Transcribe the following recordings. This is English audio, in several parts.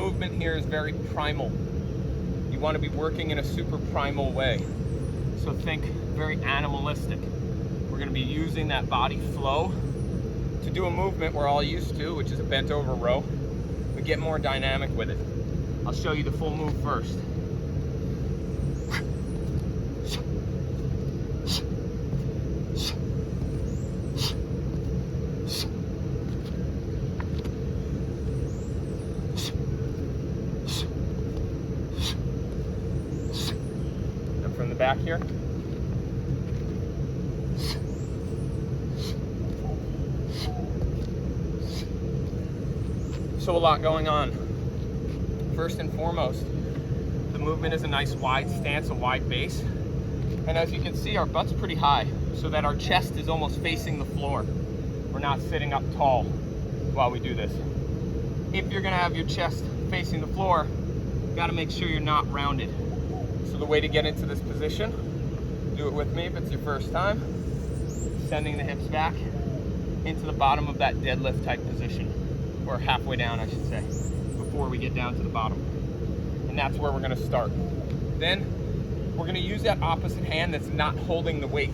movement here is very primal. You want to be working in a super primal way. So think very animalistic. We're going to be using that body flow to do a movement we're all used to, which is a bent over row, but get more dynamic with it. I'll show you the full move first. And from the back here. So a lot going on. First and foremost, the movement is a nice wide stance, a wide base. And as you can see, our butt's pretty high so that our chest is almost facing the floor. We're not sitting up tall while we do this. If you're gonna have your chest facing the floor, you gotta make sure you're not rounded. So the way to get into this position, do it with me if it's your first time, sending the hips back into the bottom of that deadlift type position. Or halfway down, I should say, before we get down to the bottom. And that's where we're gonna start. Then we're gonna use that opposite hand that's not holding the weight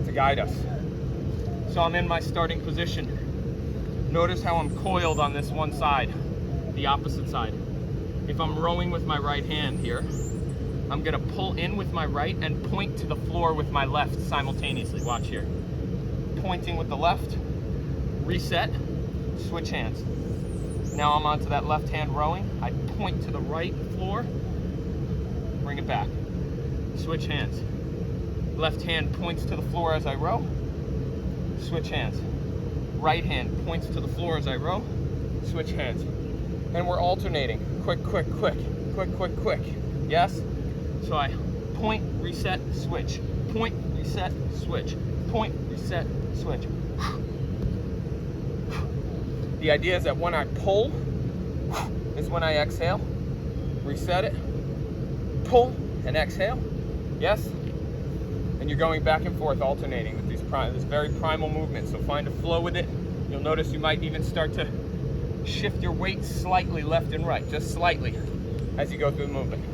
to guide us. So I'm in my starting position. Notice how I'm coiled on this one side, the opposite side. If I'm rowing with my right hand here, I'm gonna pull in with my right and point to the floor with my left simultaneously. Watch here. Pointing with the left, reset, switch hands. Now I'm onto that left hand rowing. I point to the right floor, bring it back. Switch hands. Left hand points to the floor as I row, switch hands. Right hand points to the floor as I row, switch hands. And we're alternating. Quick, quick, quick, quick, quick, quick. Yes? So I point, reset, switch. Point, reset, switch. Point, reset, switch. The idea is that when I pull is when I exhale, reset it, pull and exhale, yes? And you're going back and forth alternating with this very primal movement. So find a flow with it. You'll notice you might even start to shift your weight slightly left and right, just slightly as you go through the movement.